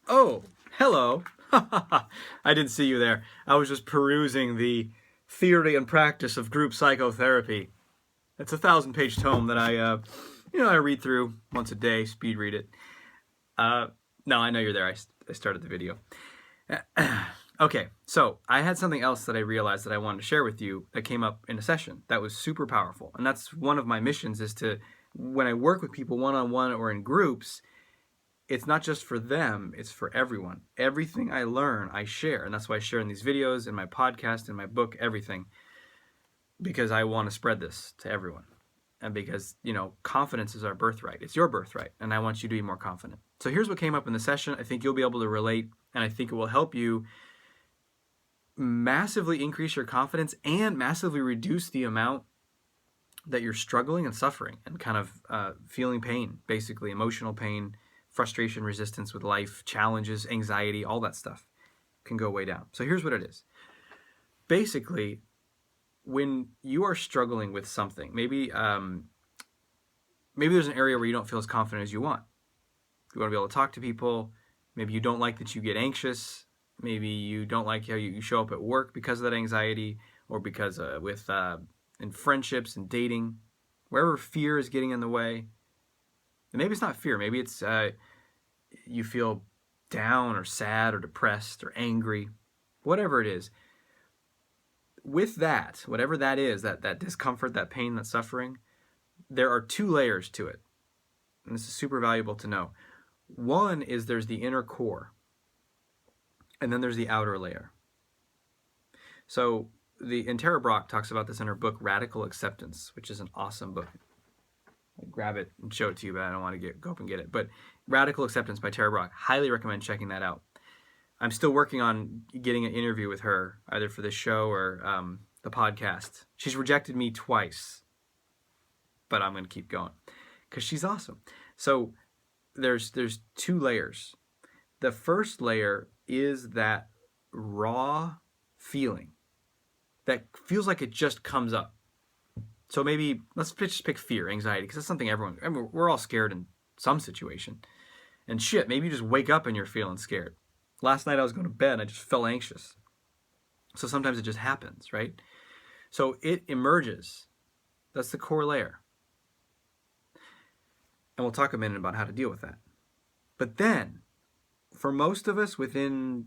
Oh, hello. I didn't see you there. I was just perusing the theory and practice of group psychotherapy. It's a 1,000-page tome that I read through once a day, speed read it. No, I know you're there. I started the video. Okay, so I had something else that I realized that I wanted to share with you that came up in a session that was super powerful. And that's one of my missions is to, when I work with people one-on-one or in groups, it's not just for them, it's for everyone. Everything I learn, I share. And that's why I share in these videos, in my podcast, in my book, everything. Because I want to spread this to everyone. And because, confidence is our birthright. It's your birthright. And I want you to be more confident. So here's what came up in the session. I think you'll be able to relate. And I think it will help you massively increase your confidence and massively reduce the amount that you're struggling and suffering and kind of feeling pain, basically emotional pain, frustration, resistance with life, challenges, anxiety, all that stuff can go way down. So here's what it is. Basically, when you are struggling with something, maybe there's an area where you don't feel as confident as you want. You want to be able to talk to people. Maybe you don't like that you get anxious. Maybe you don't like how you show up at work because of that anxiety, or because in friendships and dating, wherever fear is getting in the way. And maybe it's not fear. Maybe it's you feel down or sad or depressed or angry, whatever it is. With that, whatever that is, that discomfort, that pain, that suffering, there are two layers to it. And this is super valuable to know. One is there's the inner core, and then there's the outer layer. So and Tara Brach talks about this in her book, Radical Acceptance, which is an awesome book. I'll grab it and show it to you, but I don't want to go up and get it. But Radical Acceptance by Tara Brach. Highly recommend checking that out. I'm still working on getting an interview with her, either for this show or the podcast. She's rejected me twice, but I'm going to keep going because she's awesome. So there's two layers. The first layer is that raw feeling that feels like it just comes up. So maybe let's just pick fear, anxiety, because that's something we're all scared in some situation. And shit, maybe you just wake up and you're feeling scared. Last night I was going to bed and I just felt anxious. So sometimes it just happens, right? So it emerges. That's the core layer. And we'll talk a minute about how to deal with that. But then, for most of us, within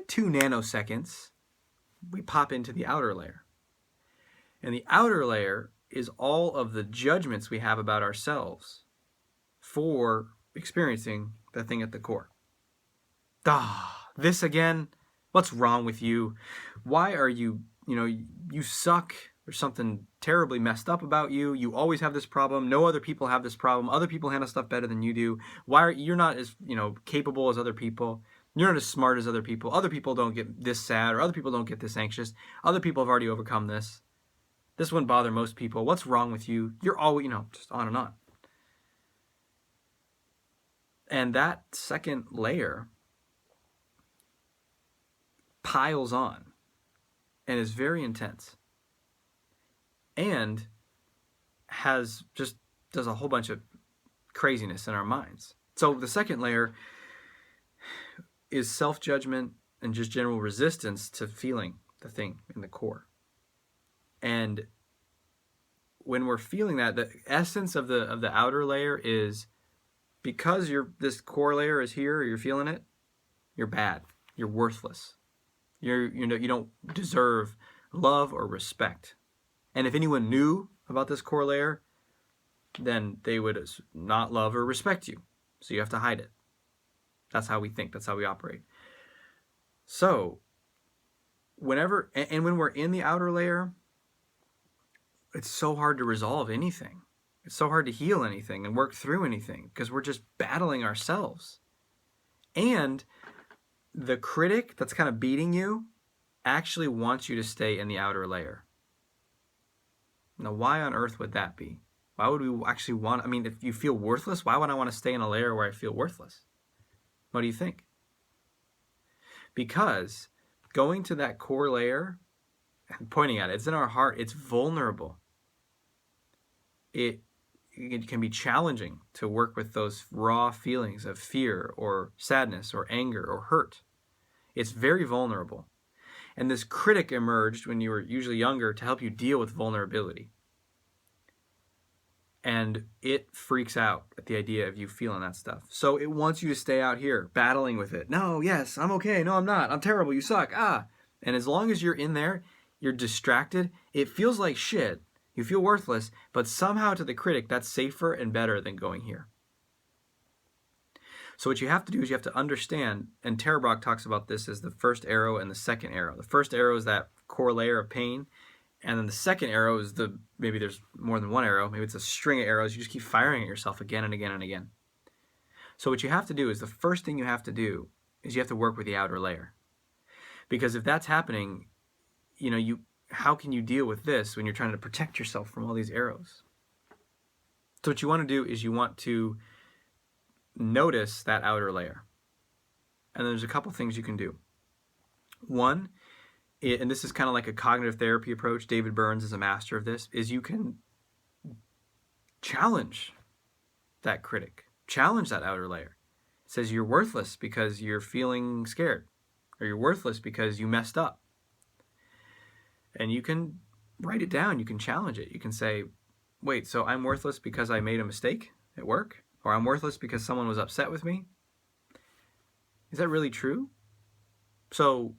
2 nanoseconds, we pop into the outer layer. And the outer layer is all of the judgments we have about ourselves for experiencing the thing at the core. This again? What's wrong with you? Why are you suck? There's something terribly messed up about you. You always have this problem. No other people have this problem. Other people handle stuff better than you do. Why are you're not as, capable as other people? You're not as smart as other people. Other people don't get this sad, or other people don't get this anxious. Other people have already overcome this. This wouldn't bother most people. What's wrong with you? You're always, just on and on. And that second layer piles on and is very intense and does a whole bunch of craziness in our minds. So the second layer is self-judgment and just general resistance to feeling the thing in the core. And when we're feeling that, the essence of the outer layer is, because this core layer is here, or you're feeling it, you're bad. You're worthless. You don't deserve love or respect. And if anyone knew about this core layer, then they would not love or respect you. So you have to hide it. That's how we think. That's how we operate. So when we're in the outer layer, it's so hard to resolve anything. It's so hard to heal anything and work through anything because we're just battling ourselves. And the critic that's kind of beating you actually wants you to stay in the outer layer. Now, why on earth would that be? Why would we actually want... if you feel worthless, why would I want to stay in a layer where I feel worthless? What do you think? Because going to that core layer and pointing at it, it's in our heart, it's vulnerable. it can be challenging to work with those raw feelings of fear or sadness or anger or hurt. It's very vulnerable. And this critic emerged when you were usually younger to help you deal with vulnerability. And it freaks out at the idea of you feeling that stuff. So it wants you to stay out here battling with it. No, yes, I'm okay. No, I'm not. I'm terrible. You suck. And as long as you're in there, you're distracted. It feels like shit. You feel worthless. But somehow to the critic, that's safer and better than going here. So what you have to do is you have to understand, and Tara Brach talks about this as the first arrow and the second arrow. The first arrow is that core layer of pain. And then the second arrow is maybe there's more than one arrow. Maybe it's a string of arrows. You just keep firing at yourself again and again and again. So what you have to do is the first thing you have to do is you have to work with the outer layer. Because if that's happening, how can you deal with this when you're trying to protect yourself from all these arrows? So what you want to do is you want to notice that outer layer. And there's a couple things you can do. One, and this is kind of like a cognitive therapy approach, David Burns is a master of this, is you can challenge that critic, challenge that outer layer. It says you're worthless because you're feeling scared, or you're worthless because you messed up. And you can write it down, you can challenge it. You can say, wait, so I'm worthless because I made a mistake at work? Or I'm worthless because someone was upset with me? Is that really true? So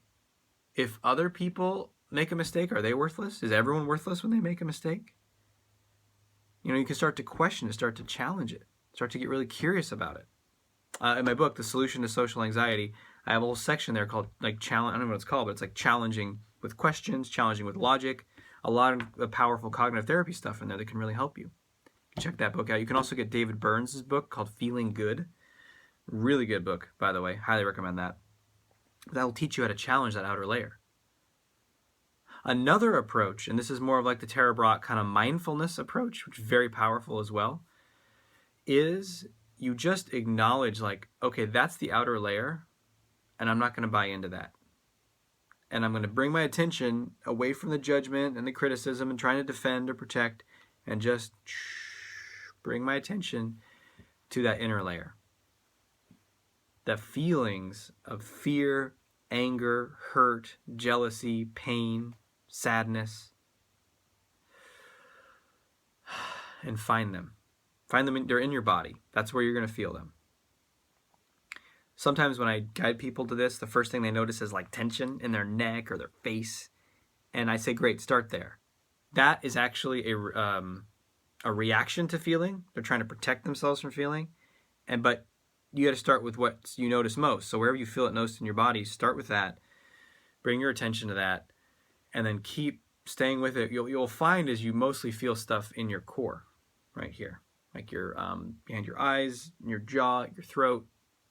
if other people make a mistake, are they worthless? Is everyone worthless when they make a mistake? You can start to question it, start to challenge it, start to get really curious about it. In my book, The Solution to Social Anxiety, I have a whole section there called challenge. I don't know what it's called, but it's like challenging with questions, challenging with logic. A lot of powerful cognitive therapy stuff in there that can really help you. Check that book out. You can also get David Burns' book called Feeling Good. Really good book, by the way. Highly recommend that. That'll teach you how to challenge that outer layer. Another approach, and this is more of like the Tara Brach kind of mindfulness approach, which is very powerful as well, is you just acknowledge okay, that's the outer layer, and I'm not going to buy into that. And I'm going to bring my attention away from the judgment and the criticism and trying to defend or protect, and just bring my attention to that inner layer. The feelings of fear, anger, hurt, jealousy, pain, sadness, and find them. They're in your body. That's where you're going to feel them. Sometimes when I guide people to this, the first thing they notice is tension in their neck or their face. And I say, great, start there. That is actually a reaction to feeling. They're trying to protect themselves from feeling. But you got to start with what you notice most. So wherever you feel it most in your body, start with that. Bring your attention to that. And then keep staying with it. You'll find as you mostly feel stuff in your core, right here. Like your behind your eyes, your jaw, your throat,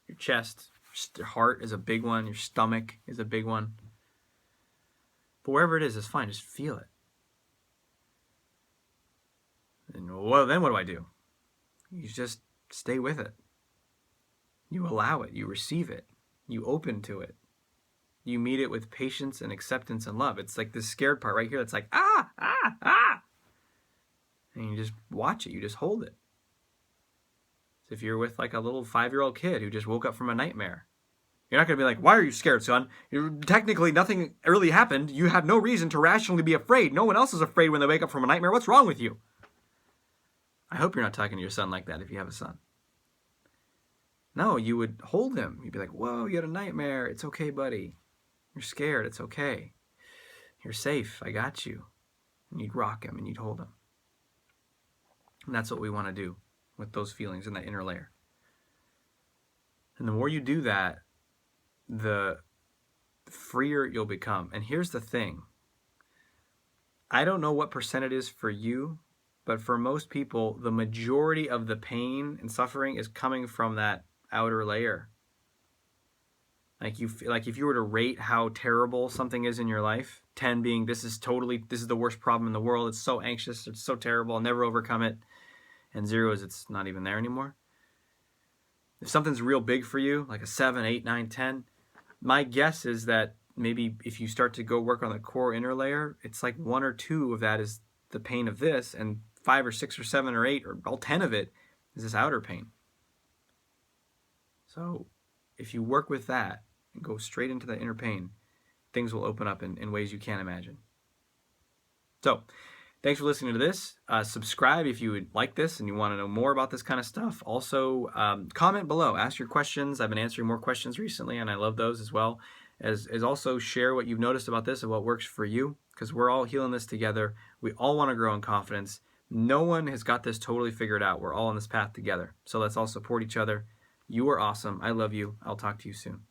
your chest. Your heart is a big one. Your stomach is a big one. But wherever it is, it's fine. Just feel it. And well, then what do? You just stay with it. You allow it. You receive it. You open to it. You meet it with patience and acceptance and love. It's like this scared part right here that's like, ah. And you just watch it. You just hold it. So if you're with a little 5-year-old kid who just woke up from a nightmare, you're not going to be like, why are you scared, son? Technically, nothing really happened. You have no reason to rationally be afraid. No one else is afraid when they wake up from a nightmare. What's wrong with you? I hope you're not talking to your son like that if you have a son. No, you would hold him. You'd be like, whoa, you had a nightmare. It's okay, buddy. You're scared. It's okay. You're safe. I got you. And you'd rock him and you'd hold him. And that's what we want to do with those feelings in that inner layer. And the more you do that, the freer you'll become. And here's the thing. I don't know what percent it is for you, but for most people, the majority of the pain and suffering is coming from that outer layer. Like if you were to rate how terrible something is in your life, 10 being this is the worst problem in the world. It's so anxious. It's so terrible. I'll never overcome it. And 0 is it's not even there anymore. If something's real big for you, like a 7, 8, 9, 10, my guess is that maybe if you start to go work on the core inner layer, it's like 1 or 2 of that is the pain of this, and 5 or 6 or 7 or 8 or all 10 of it is this outer pain. So if you work with that and go straight into the inner pain, things will open up in ways you can't imagine. So thanks for listening to this. Subscribe if you would like this and you want to know more about this kind of stuff. Also, comment below. Ask your questions. I've been answering more questions recently, and I love those as well. As also share what you've noticed about this and what works for you, because we're all healing this together. We all want to grow in confidence. No one has got this totally figured out. We're all on this path together. So let's all support each other. You are awesome. I love you. I'll talk to you soon.